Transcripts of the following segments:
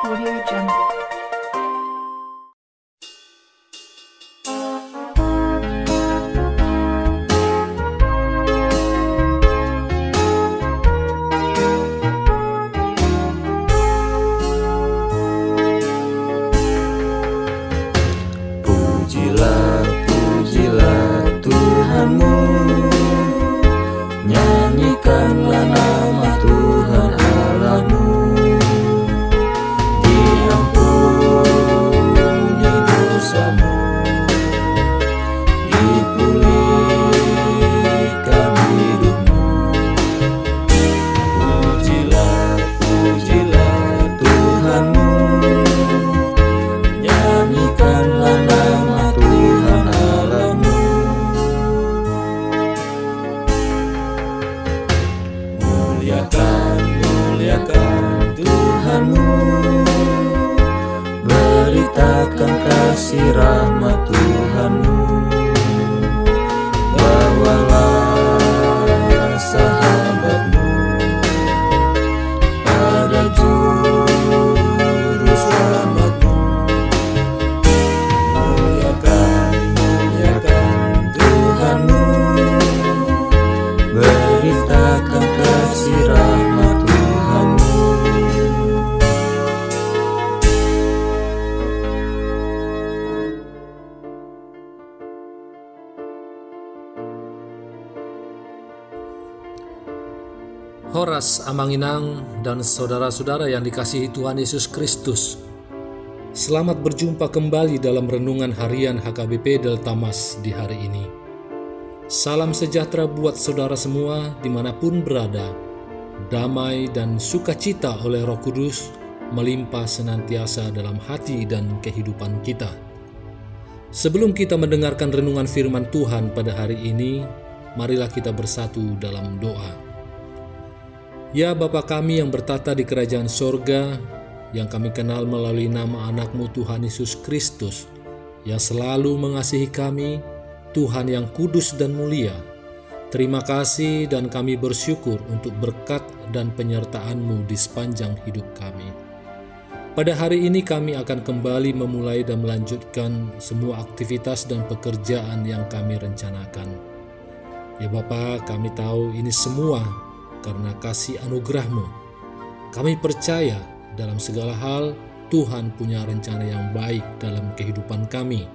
Audio Jungle. Pujilah, pujilah Tuhanmu, nyanyikanlah nama Tuhan Allahmu. Diampuni dosamu, dipulihkan hidupmu. Pujilah, pujilah Tuhanmu, nyanyikanlah nama Tuhan Allahmu. Muliakan, muliakan Tuhanmu, beritakan kasih rahmat Tuhanmu. Bawalah sahabatmu pada juru selamatmu. Muliakan, muliakan Tuhanmu, beritakan kasih rahmat Tuhanmu. Horas Amanginang dan saudara-saudara yang dikasihi Tuhan Yesus Kristus, selamat berjumpa kembali dalam renungan harian HKBP Delta Mas di hari ini. Salam sejahtera buat saudara semua dimanapun berada. Damai dan sukacita oleh Roh Kudus melimpah senantiasa dalam hati dan kehidupan kita. Sebelum kita mendengarkan renungan firman Tuhan pada hari ini, marilah kita bersatu dalam doa. Ya Bapa kami yang bertata di kerajaan sorga, yang kami kenal melalui nama anak-Mu Tuhan Yesus Kristus, yang selalu mengasihi kami, Tuhan yang kudus dan mulia. Terima kasih dan kami bersyukur untuk berkat dan penyertaan-Mu di sepanjang hidup kami. Pada hari ini kami akan kembali memulai dan melanjutkan semua aktivitas dan pekerjaan yang kami rencanakan. Ya Bapa, kami tahu ini semua karena kasih anugerah-Mu. Kami percaya dalam segala hal Tuhan punya rencana yang baik dalam kehidupan kami.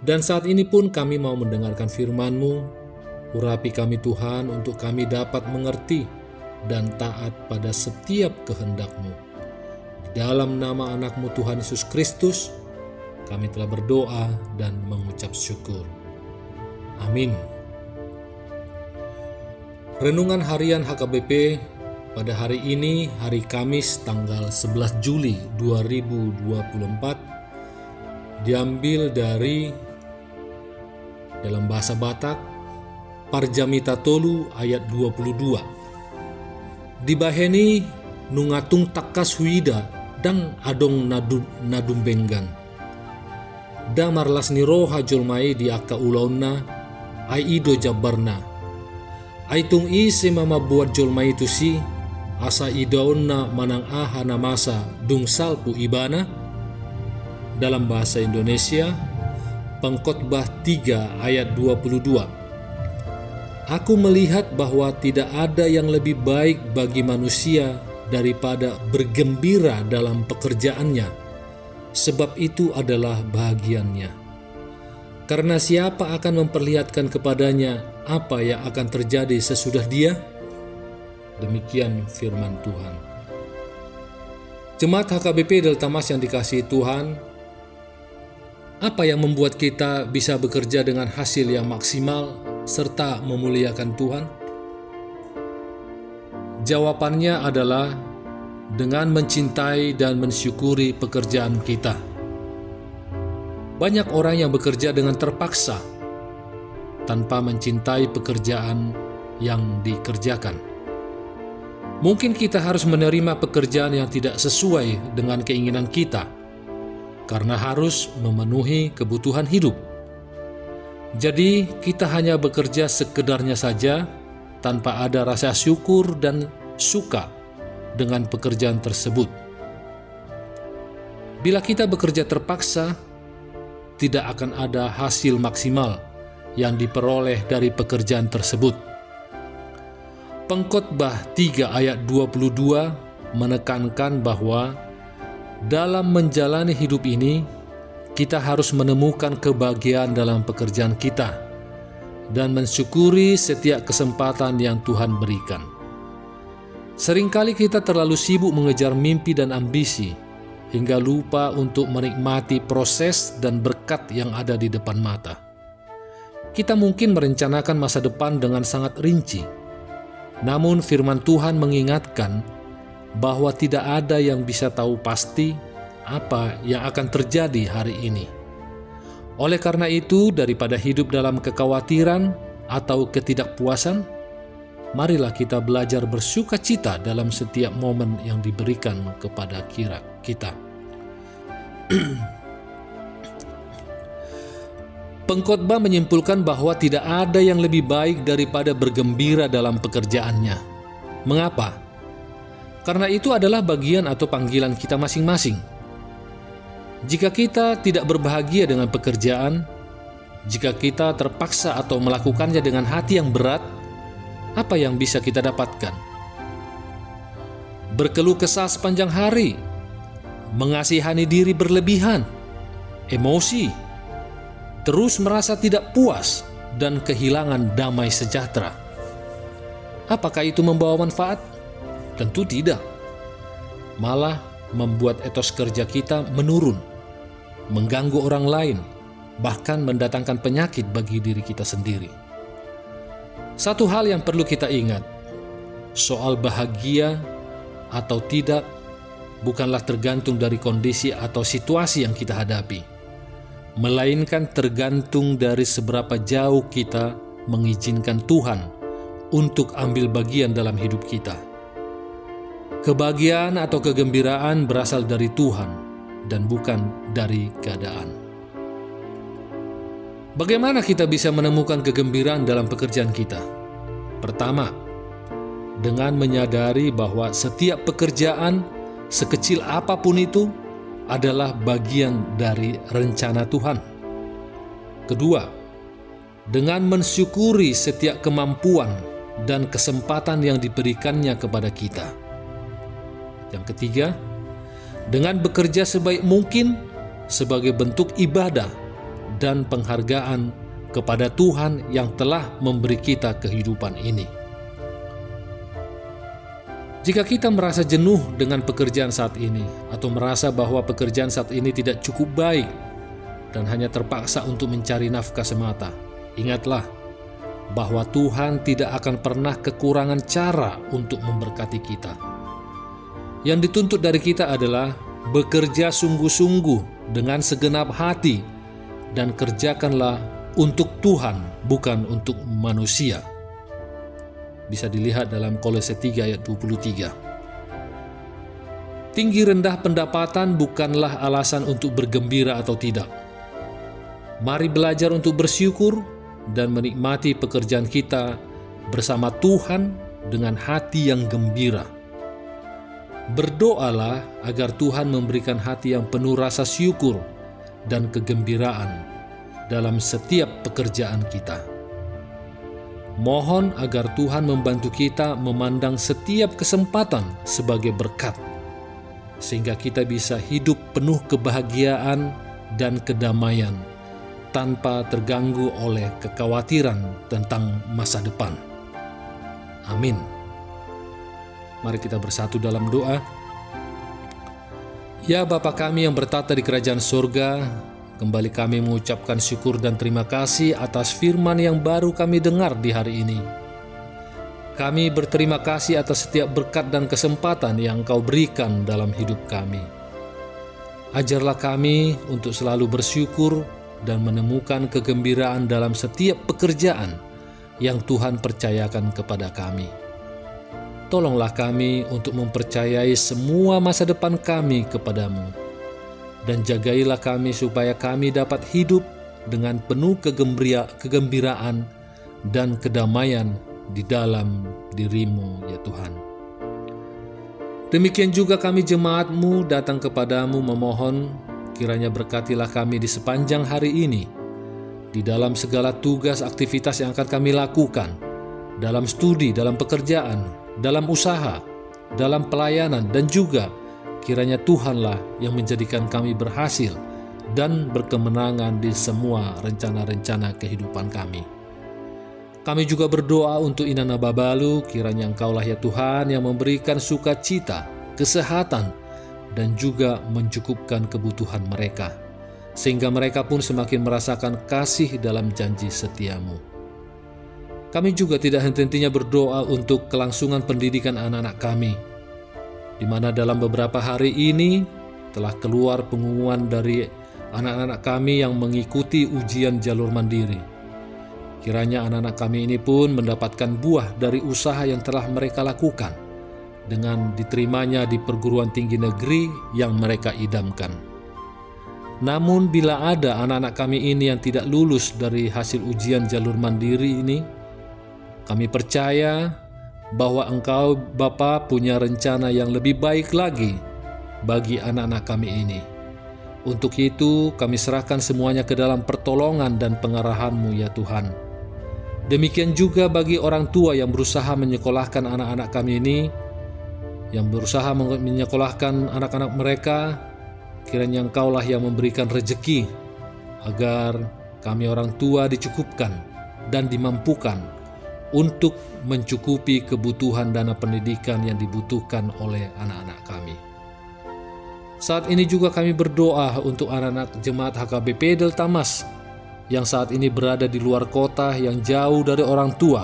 Dan saat ini pun kami mau mendengarkan firman-Mu. Urapi kami Tuhan untuk kami dapat mengerti dan taat pada setiap kehendak-Mu. Di dalam nama anak-Mu Tuhan Yesus Kristus, kami telah berdoa dan mengucap syukur. Amin. Renungan harian HKBP pada hari ini, hari Kamis tanggal 11 Juli 2024, diambil dari dalam bahasa Batak, Parjamita Tolu ayat 22. Dibaheni nungatung takas huida dan adong nadumbengan. Damarlas ni roha jolmai di akka ulauna ai ido jabarna. Aitung isi mama buat jolmai itu si asa idaonna manang aha namasa dung salpu ibana. Dalam bahasa Indonesia, Pengkhotbah 3 ayat 22. Aku melihat bahwa tidak ada yang lebih baik bagi manusia daripada bergembira dalam pekerjaannya, sebab itu adalah bahagiannya. Karena siapa akan memperlihatkan kepadanya apa yang akan terjadi sesudah dia? Demikian firman Tuhan. Jemaat HKBP Delta Mas yang dikasihi Tuhan, apa yang membuat kita bisa bekerja dengan hasil yang maksimal serta memuliakan Tuhan? Jawabannya adalah dengan mencintai dan mensyukuri pekerjaan kita. Banyak orang yang bekerja dengan terpaksa, tanpa mencintai pekerjaan yang dikerjakan. Mungkin kita harus menerima pekerjaan yang tidak sesuai dengan keinginan kita, karena harus memenuhi kebutuhan hidup. Jadi kita hanya bekerja sekedarnya saja, tanpa ada rasa syukur dan suka dengan pekerjaan tersebut. Bila kita bekerja terpaksa, tidak akan ada hasil maksimal yang diperoleh dari pekerjaan tersebut. Pengkhotbah 3 ayat 22 menekankan bahwa dalam menjalani hidup ini, kita harus menemukan kebahagiaan dalam pekerjaan kita dan mensyukuri setiap kesempatan yang Tuhan berikan. Seringkali kita terlalu sibuk mengejar mimpi dan ambisi, hingga lupa untuk menikmati proses dan berkat yang ada di depan mata. Kita mungkin merencanakan masa depan dengan sangat rinci, namun firman Tuhan mengingatkan bahwa tidak ada yang bisa tahu pasti apa yang akan terjadi hari ini. Oleh karena itu, daripada hidup dalam kekhawatiran atau ketidakpuasan, marilah kita belajar bersukacita dalam setiap momen yang diberikan kepada kita. Pengkhotbah menyimpulkan bahwa tidak ada yang lebih baik daripada bergembira dalam pekerjaannya. Mengapa? Karena itu adalah bagian atau panggilan kita masing-masing. Jika kita tidak berbahagia dengan pekerjaan, jika kita terpaksa atau melakukannya dengan hati yang berat, apa yang bisa kita dapatkan? Berkeluh kesah sepanjang hari, mengasihani diri berlebihan, emosi, terus merasa tidak puas, dan kehilangan damai sejahtera. Apakah itu membawa manfaat? Tentu tidak. Malah membuat etos kerja kita menurun, mengganggu orang lain, bahkan mendatangkan penyakit bagi diri kita sendiri. Satu hal yang perlu kita ingat, soal bahagia atau tidak bukanlah tergantung dari kondisi atau situasi yang kita hadapi, melainkan tergantung dari seberapa jauh kita mengizinkan Tuhan untuk ambil bagian dalam hidup kita. Kebahagiaan atau kegembiraan berasal dari Tuhan dan bukan dari keadaan. Bagaimana kita bisa menemukan kegembiraan dalam pekerjaan kita? Pertama, dengan menyadari bahwa setiap pekerjaan, sekecil apapun itu, adalah bagian dari rencana Tuhan. Kedua, dengan mensyukuri setiap kemampuan dan kesempatan yang diberikannya kepada kita. Yang ketiga, dengan bekerja sebaik mungkin sebagai bentuk ibadah dan penghargaan kepada Tuhan yang telah memberi kita kehidupan ini. Jika kita merasa jenuh dengan pekerjaan saat ini, atau merasa bahwa pekerjaan saat ini tidak cukup baik dan hanya terpaksa untuk mencari nafkah semata, ingatlah bahwa Tuhan tidak akan pernah kekurangan cara untuk memberkati kita. Yang dituntut dari kita adalah bekerja sungguh-sungguh dengan segenap hati dan kerjakanlah untuk Tuhan, bukan untuk manusia. Bisa dilihat dalam Kolose 3 ayat 23. Tinggi rendah pendapatan bukanlah alasan untuk bergembira atau tidak. Mari belajar untuk bersyukur dan menikmati pekerjaan kita bersama Tuhan dengan hati yang gembira. Berdoalah agar Tuhan memberikan hati yang penuh rasa syukur dan kegembiraan dalam setiap pekerjaan kita. Mohon agar Tuhan membantu kita memandang setiap kesempatan sebagai berkat, sehingga kita bisa hidup penuh kebahagiaan dan kedamaian tanpa terganggu oleh kekhawatiran tentang masa depan. Amin. Mari kita bersatu dalam doa. Ya Bapa kami yang bertata di kerajaan surga, kembali kami mengucapkan syukur dan terima kasih atas firman yang baru kami dengar di hari ini. Kami berterima kasih atas setiap berkat dan kesempatan yang Engkau berikan dalam hidup kami. Ajarlah kami untuk selalu bersyukur dan menemukan kegembiraan dalam setiap pekerjaan yang Tuhan percayakan kepada kami. Tolonglah kami untuk mempercayai semua masa depan kami kepadamu, dan jagailah kami supaya kami dapat hidup dengan penuh kegembiraan dan kedamaian di dalam diri-Mu, ya Tuhan. Demikian juga kami jemaat-Mu datang kepadamu memohon, kiranya berkatilah kami di sepanjang hari ini, di dalam segala tugas aktivitas yang akan kami lakukan, dalam studi, dalam pekerjaan, dalam usaha, dalam pelayanan, dan juga kiranya Tuhanlah yang menjadikan kami berhasil dan berkemenangan di semua rencana-rencana kehidupan kami. Kami juga berdoa untuk Inana Babalu, kiranya Engkaulah ya Tuhan yang memberikan sukacita, kesehatan, dan juga mencukupkan kebutuhan mereka, sehingga mereka pun semakin merasakan kasih dalam janji setia-Mu. Kami juga tidak henti-hentinya berdoa untuk kelangsungan pendidikan anak-anak kami, di mana dalam beberapa hari ini telah keluar pengumuman dari anak-anak kami yang mengikuti ujian jalur mandiri. Kiranya anak-anak kami ini pun mendapatkan buah dari usaha yang telah mereka lakukan dengan diterimanya di perguruan tinggi negeri yang mereka idamkan. Namun bila ada anak-anak kami ini yang tidak lulus dari hasil ujian jalur mandiri ini, kami percaya bahwa Engkau Bapa punya rencana yang lebih baik lagi bagi anak-anak kami ini. Untuk itu kami serahkan semuanya ke dalam pertolongan dan pengarahan-Mu ya Tuhan. Demikian juga bagi orang tua yang berusaha menyekolahkan anak-anak kami ini, yang berusaha menyekolahkan anak-anak mereka, kiranya Engkaulah yang memberikan rejeki, agar kami orang tua dicukupkan dan dimampukan untuk mencukupi kebutuhan dana pendidikan yang dibutuhkan oleh anak-anak kami. Saat ini juga kami berdoa untuk anak-anak jemaat HKBP Delta Mas yang saat ini berada di luar kota yang jauh dari orang tua.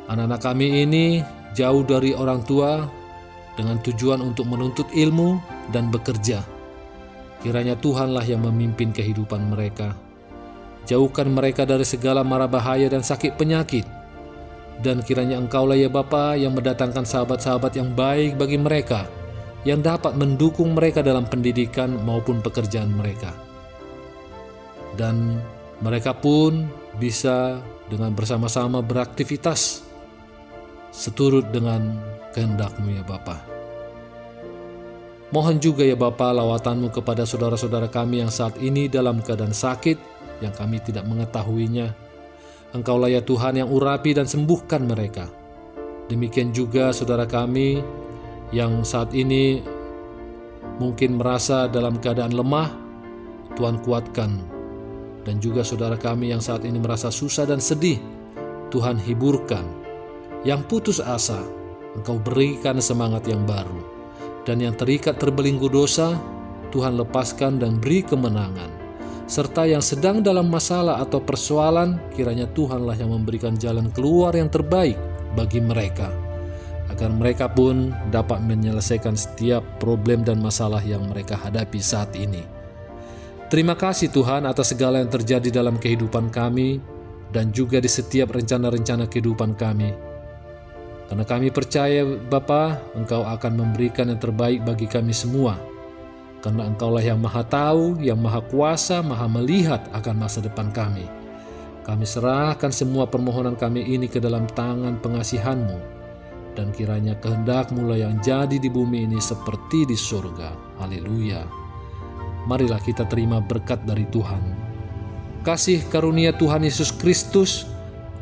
Anak-anak kami ini jauh dari orang tua dengan tujuan untuk menuntut ilmu dan bekerja. Kiranya Tuhanlah yang memimpin kehidupan mereka. Jauhkan mereka dari segala mara bahaya dan sakit penyakit. Dan kiranya Engkaulah ya Bapa yang mendatangkan sahabat-sahabat yang baik bagi mereka, yang dapat mendukung mereka dalam pendidikan maupun pekerjaan mereka. Dan mereka pun bisa dengan bersama-sama beraktivitas seturut dengan kehendak-Mu ya Bapa. Mohon juga ya Bapa lawatan-Mu kepada saudara-saudara kami yang saat ini dalam keadaan sakit, yang kami tidak mengetahuinya. Engkaulah ya Tuhan yang urapi dan sembuhkan mereka. Demikian juga saudara kami yang saat ini mungkin merasa dalam keadaan lemah, Tuhan kuatkan. Dan juga saudara kami yang saat ini merasa susah dan sedih, Tuhan hiburkan. Yang putus asa, Engkau berikan semangat yang baru. Dan yang terikat terbelenggu dosa, Tuhan lepaskan dan beri kemenangan. Serta yang sedang dalam masalah atau persoalan, kiranya Tuhanlah yang memberikan jalan keluar yang terbaik bagi mereka, agar mereka pun dapat menyelesaikan setiap problem dan masalah yang mereka hadapi saat ini. Terima kasih Tuhan atas segala yang terjadi dalam kehidupan kami dan juga di setiap rencana-rencana kehidupan kami. Karena kami percaya Bapa, Engkau akan memberikan yang terbaik bagi kami semua. Karena Engkaulah yang Maha Tahu, yang Maha Kuasa, Maha Melihat akan masa depan kami. Kami serahkan semua permohonan kami ini ke dalam tangan pengasihan-Mu. Dan kiranya kehendak-Mu lah yang jadi di bumi ini seperti di surga. Haleluya. Marilah kita terima berkat dari Tuhan. Kasih karunia Tuhan Yesus Kristus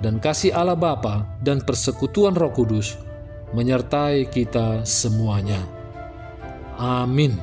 dan kasih Allah Bapa dan persekutuan Roh Kudus menyertai kita semuanya. Amin.